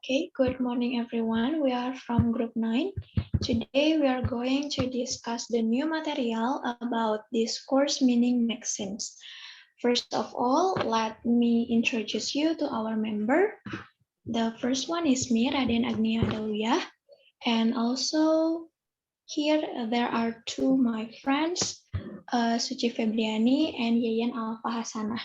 Okay, good morning everyone. We are from group 9. Today we are going to discuss the new material about discourse meaning maxims. First of all, let me introduce you to our member. The first one is me, Raden Agnia Daluya. And also here there are two my friends, Suci Febriani and Yayan Alfa Hasanah.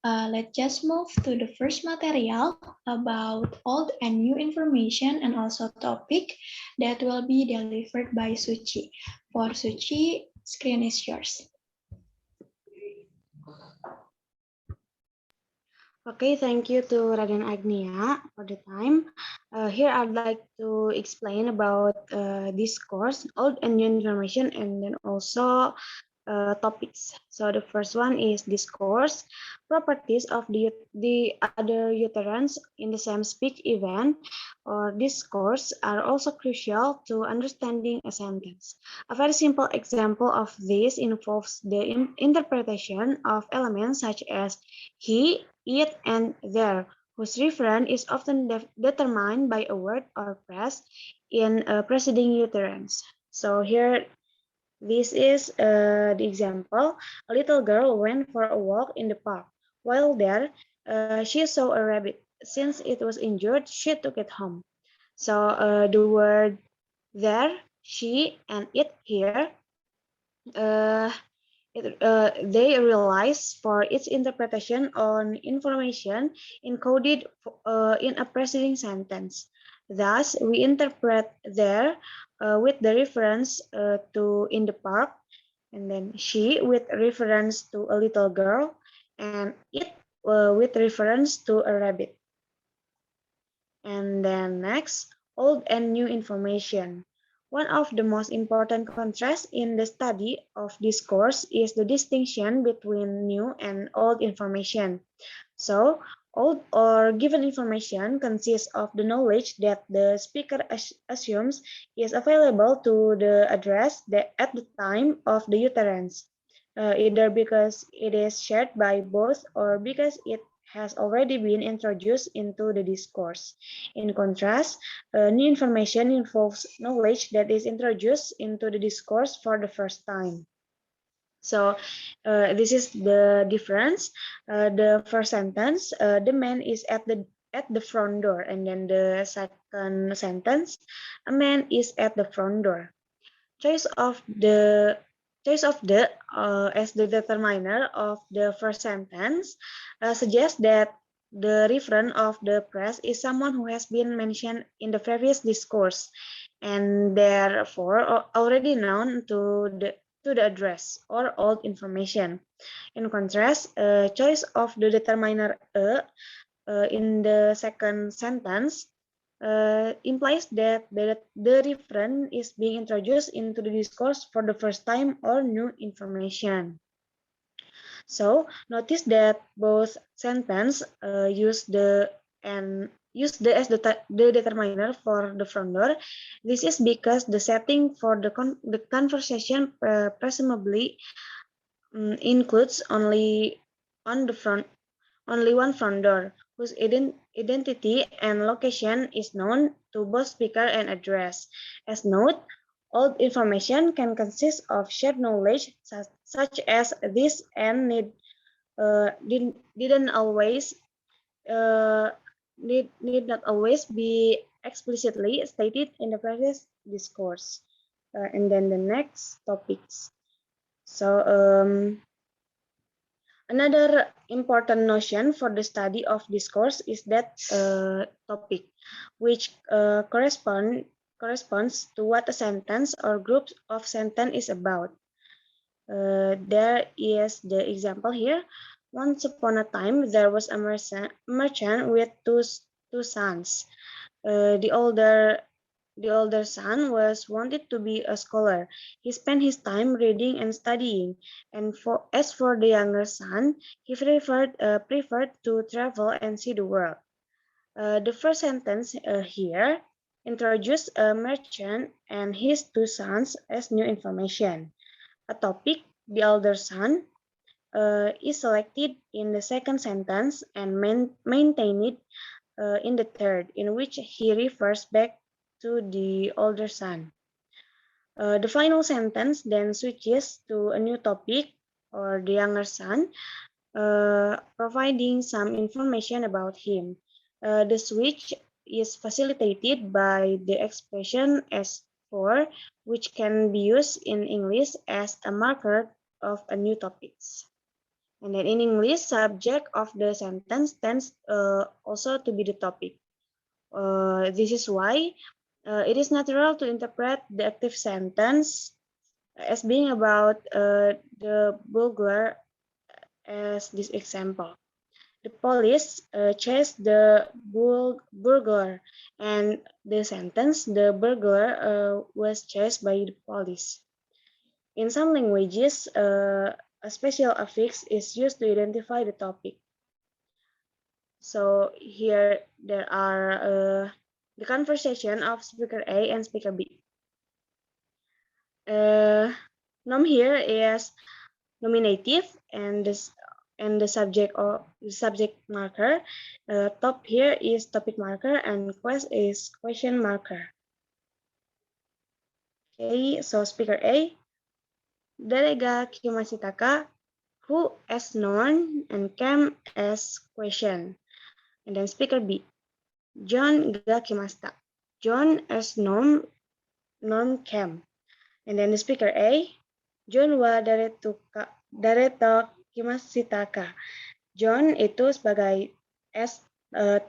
Let's just move to the first material about old and new information and also topic that will be delivered by Suci. For Suci, screen is yours. Okay, thank you to Raden Agnia for the time. Here I'd like to explain about this course, old and new information, and then also topics. So the first one is discourse, properties of the other utterance in the same speech event or discourse are also crucial to understanding a sentence. A very simple example of this involves the interpretation of elements such as he, it, and there, whose reference is often determined by a word or phrase in a preceding utterance. So here this is the example. A little girl went for a walk in the park. While there, she saw a rabbit. Since it was injured, she took it home. So the word there, she, and it here, uh, they realize for its interpretation on information encoded in a preceding sentence. Thus, we interpret there with the reference to in the park, and then she with reference to a little girl, and it with reference to a rabbit. And then next, old and new information. One of the most important contrasts in the study of discourse is the distinction between new and old information. So, old or given information consists of the knowledge that the speaker assumes is available to the address at the time of the utterance, either because it is shared by both or because it has already been introduced into the discourse. In contrast, new information involves knowledge that is introduced into the discourse for the first time. So this is the difference. The first sentence, the man is at the front door, and then the second sentence, a man is at the front door. Choice of the as the determiner of the first sentence suggests that the referent of the press is someone who has been mentioned in the previous discourse and therefore already known to the address or old information. In contrast, choice of the determiner in the second sentence implies that the referent is being introduced into the discourse for the first time or new information. So notice that both sentence use the as the determiner for the front door. This is because the setting for the conversation presumably includes only one front door, whose identity and location is known to both speaker and address. As note, old information can consist of shared knowledge such as this and didn't always uh, need not always be explicitly stated in the previous discourse. And then the next topics. So another important notion for the study of discourse is that topic, which corresponds to what a sentence or group of sentence is about. There is the example here. Once upon a time, there was a merchant with two sons. The older son was wanted to be a scholar. He spent his time reading and studying, and as for the younger son, he preferred to travel and see the world. The first sentence here introduced a merchant and his two sons as new information. A topic, the elder son, is selected in the second sentence and maintained in the third, in which he refers back to the older son. The final sentence then switches to a new topic or the younger son, providing some information about him. The switch is facilitated by the expression as for, which can be used in English as a marker of a new topic. And then in English, subject of the sentence tends also to be the topic. This is why it is natural to interpret the active sentence as being about the burglar as this example. The police chased the burglar, and the sentence, the burglar was chased by the police. In some languages, a special affix is used to identify the topic. So here there are the conversation of speaker A and speaker B. Nom here is nominative and the subject marker. Top here is topic marker and quest is question marker. Okay, so speaker A, Darega Kimasitaka, who as noun and came as question. And then speaker B, John ga kimasta. John as noun came. And then the speaker A, John wa dareto kimasitaka. John itu sebagai as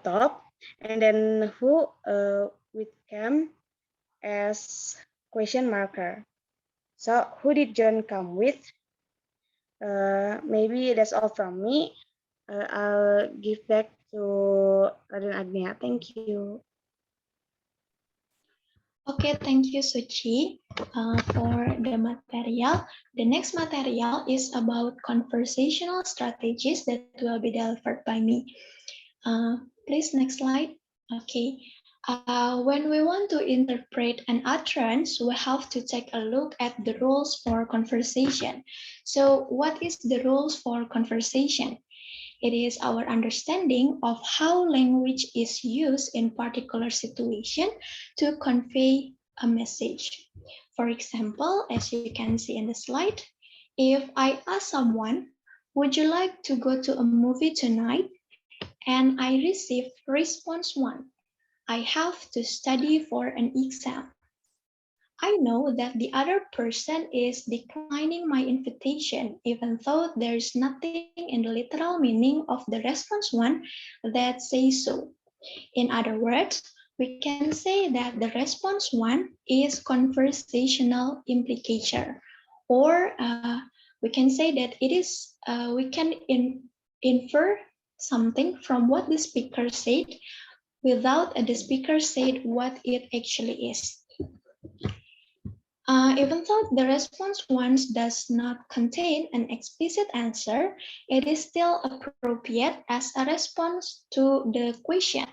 top, and then who with came as question marker. So who did John come with? Maybe that's all from me. I'll give back to Raden Agnia. Thank you. Okay, thank you, Suci, for the material. The next material is about conversational strategies that will be delivered by me. Please, next slide. Okay. When we want to interpret an utterance, we have to take a look at the rules for conversation. So what is the rules for conversation? It is our understanding of how language is used in particular situation to convey a message. For example, as you can see in the slide, if I ask someone, would you like to go to a movie tonight? And I receive response 1. I have to study for an exam. I know that the other person is declining my invitation, even though there is nothing in the literal meaning of the response 1 that says so. In other words, we can say that the response 1 is conversational implication, or we can say that it is, we can infer something from what the speaker said without the speaker said what it actually is. Even though the response 1 does not contain an explicit answer, it is still appropriate as a response to the question.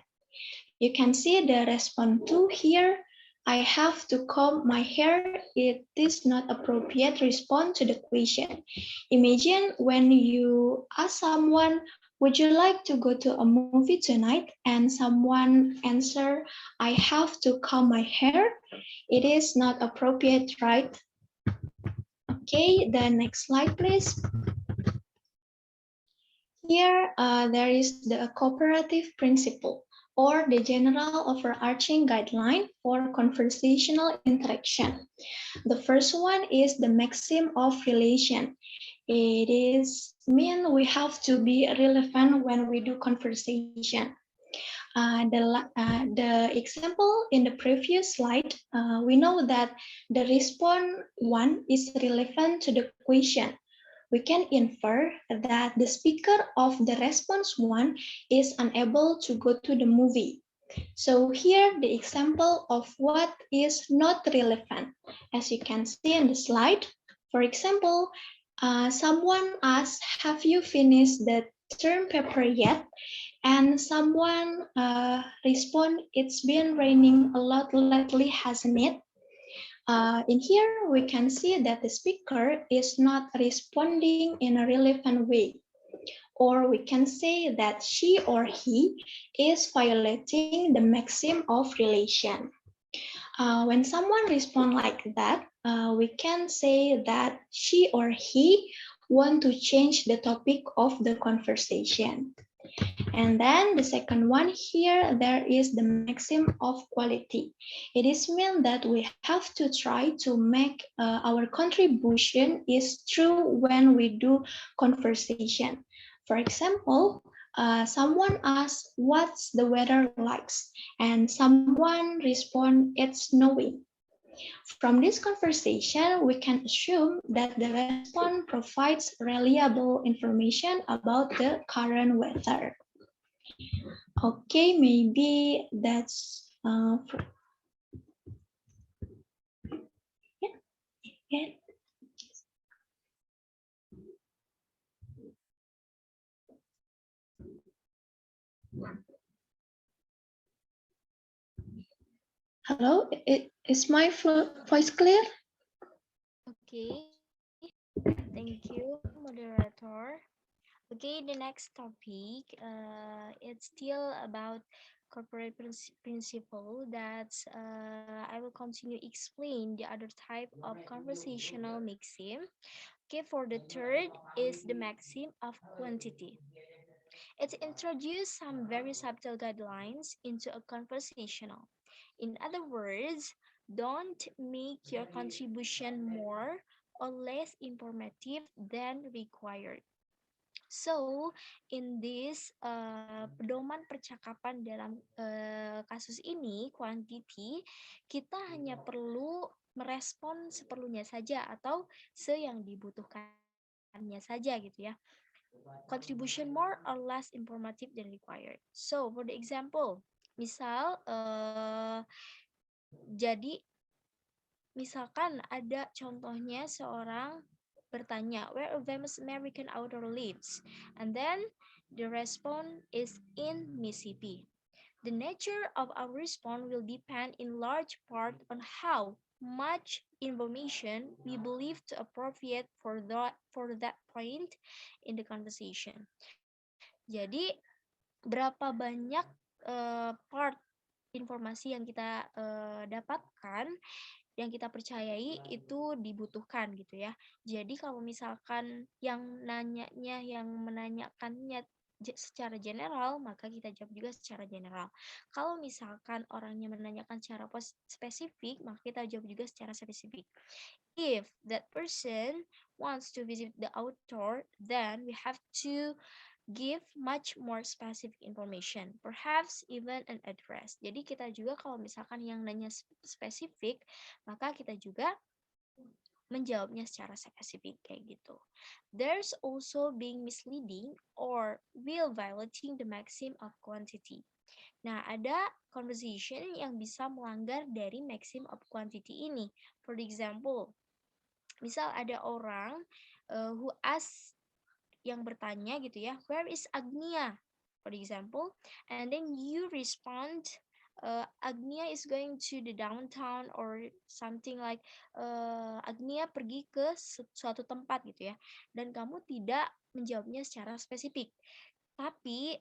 You can see the response 2 here. I have to comb my hair. It is not appropriate response to the question. Imagine when you ask someone, would you like to go to a movie tonight? And someone answer, I have to comb my hair. It is not appropriate, right? Okay, the next slide, please. Here, there is the cooperative principle, or the general overarching guideline for conversational interaction. The first one is the maxim of relation. It is mean we have to be relevant when we do conversation. The example in the previous slide, we know that the response 1 is relevant to the question. We can infer that the speaker of the response 1 is unable to go to the movie. So here the example of what is not relevant. As you can see in the slide, for example, someone asks, have you finished the term paper yet? And someone respond, it's been raining a lot lately, hasn't it? In here, we can see that the speaker is not responding in a relevant way. Or we can say that she or he is violating the maxim of relation. When someone responds like that, we can say that she or he want to change the topic of the conversation. And then the second one here, there is the maxim of quality. It is mean that we have to try to make our contribution is true when we do conversation. For example, someone asks what's the weather like, and someone respond it's snowing. From this conversation, we can assume that the response provides reliable information about the current weather. Okay, maybe that's yeah, yeah. Hello, is my voice clear? Okay, thank you, moderator. Okay, the next topic, it's still about corporate principle that I will continue explain the other type of conversational maxim. Okay, for the third is the maxim of quantity. It introduces some very subtle guidelines into a conversational. In other words, don't make your contribution more or less informative than required. So, in this pedoman percakapan dalam kasus ini, quantity, kita hanya perlu merespon seperlunya saja atau yang dibutuhkannya saja gitu ya. Contribution more or less informative than required. So, for the example, misal jadi misalkan ada contohnya seorang bertanya where a famous American author lives, and then the response is in Mississippi. The nature of our response will depend in large part on how much information we believe to appropriate for that point in the conversation. Jadi berapa banyak part informasi yang kita dapatkan, yang kita percayai itu dibutuhkan gitu ya. Jadi kalau misalkan yang menanyakannya secara general, maka kita jawab juga secara general. Kalau misalkan orangnya menanyakan secara spesifik, maka kita jawab juga secara spesifik. If that person wants to visit the author, then we have to give much more specific information, perhaps even an address. Jadi kita juga kalau misalkan yang nanya spesifik, maka kita juga menjawabnya secara spesifik kayak gitu. There's also being misleading or will violating the maxim of quantity. Nah, ada conversation yang bisa melanggar dari maxim of quantity ini. For example, misal ada orang who asks, yang bertanya gitu ya, where is Agnia, for example, and then you respond, Agnia is going to the downtown or something like, Agnia pergi ke suatu tempat gitu ya, dan kamu tidak menjawabnya secara spesifik, tapi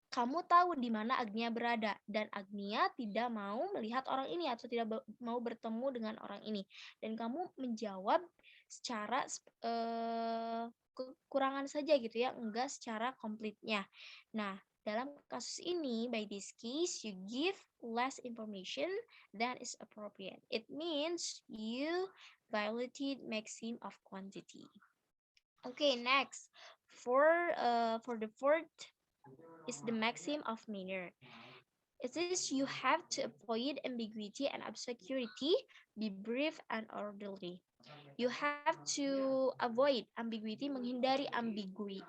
kamu tahu di mana Agnia berada dan Agnia tidak mau melihat orang ini atau tidak mau bertemu dengan orang ini, dan kamu menjawab secara kekurangan saja gitu ya, enggak secara komplitnya. Nah, dalam kasus ini, by this case, you give less information than is appropriate. It means you violated maxim of quantity. Okay, next. For the fourth is the maxim of manner. It is you have to avoid ambiguity and obscurity, be brief and orderly. You have to avoid ambiguity, menghindari ambigu,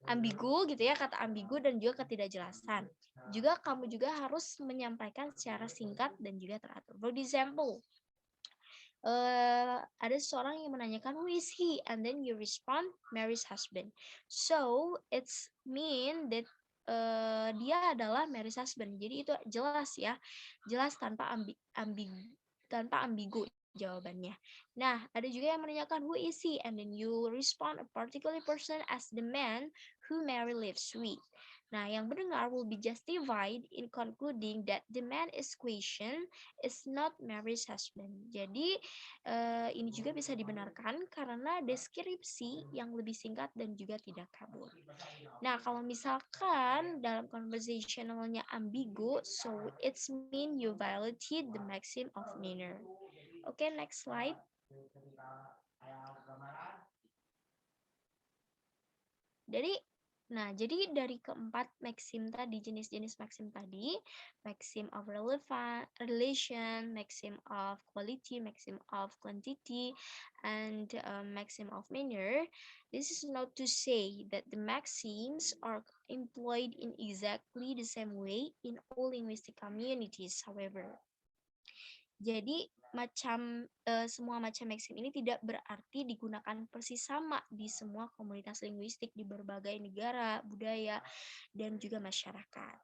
ambigu gitu ya, kata ambigu dan juga ketidakjelasan. Juga kamu juga harus menyampaikan secara singkat dan juga teratur. For example, ada seseorang yang menanyakan who is he, and then you respond Mary's husband. So it's mean that dia adalah Mary's husband. Jadi itu jelas ya, jelas tanpa ambigu. jawabannya. Nah, ada juga yang menanyakan who is he, and then you respond a particular person as the man who Mary lives with. Nah, yang mendengar will be justified in concluding that the man is questioned is not Mary's husband. Jadi, ini juga bisa dibenarkan karena deskripsi yang lebih singkat dan juga tidak kabur. Nah, kalau misalkan dalam conversationalnya ambigu, so it's mean you violated the maxim of manner. Okay, next slide. Jadi dari keempat maxim tadi, jenis-jenis maxim tadi, maxim of relation, maxim of quality, maxim of quantity, and maxim of manner, this is not to say that the maxims are employed in exactly the same way in all linguistic communities, however. Jadi semua macam maxim ini tidak berarti digunakan persis sama di semua komunitas linguistik di berbagai negara, budaya, dan juga masyarakat.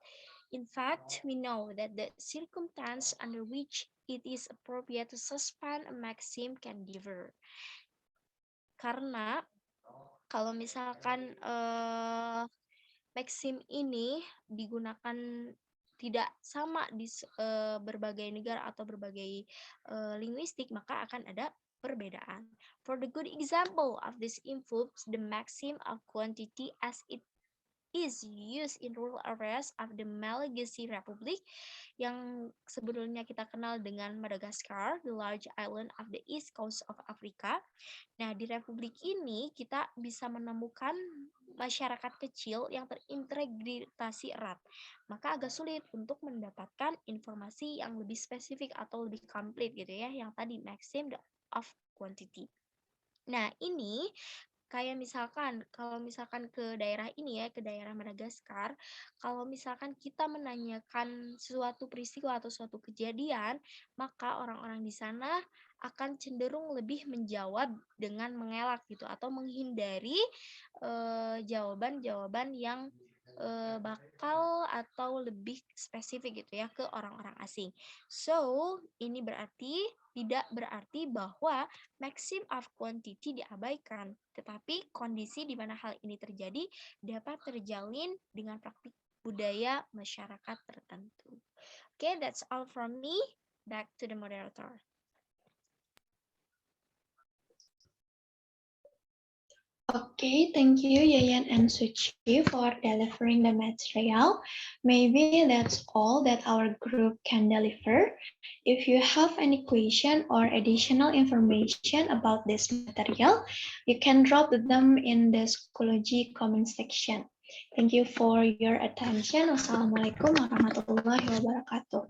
In fact, we know that the circumstance under which it is appropriate to suspend a maxim can differ. Karena kalau misalkan maxim ini digunakan tidak sama di berbagai negara atau berbagai linguistik, maka akan ada perbedaan. For the good example of this involves the maxim of quantity as it is used in rural areas of the Malagasy Republic, yang sebelumnya kita kenal dengan Madagascar, the large island of the east coast of Africa. Nah, di republik ini kita bisa menemukan masyarakat kecil yang terintegrasi erat. Maka agak sulit untuk mendapatkan informasi yang lebih spesifik atau lebih komplit gitu ya, yang tadi maxim of quantity. Nah, ini kayak misalkan, kalau misalkan ke daerah ini ya, ke daerah Madagaskar, kalau misalkan kita menanyakan suatu peristiwa atau suatu kejadian, maka orang-orang di sana akan cenderung lebih menjawab dengan mengelak gitu, atau menghindari jawaban-jawaban yang bakal atau lebih spesifik gitu ya ke orang-orang asing. So, ini tidak berarti bahwa maxim of quantity diabaikan, tetapi kondisi di mana hal ini terjadi dapat terjalin dengan praktik budaya masyarakat tertentu. Okay, that's all from me. Back to the moderator. Okay, thank you, Yayan and Suci, for delivering the material. Maybe that's all that our group can deliver. If you have any question or additional information about this material, you can drop them in the Schoology comment section. Thank you for your attention. Wassalamualaikum warahmatullahi wabarakatuh.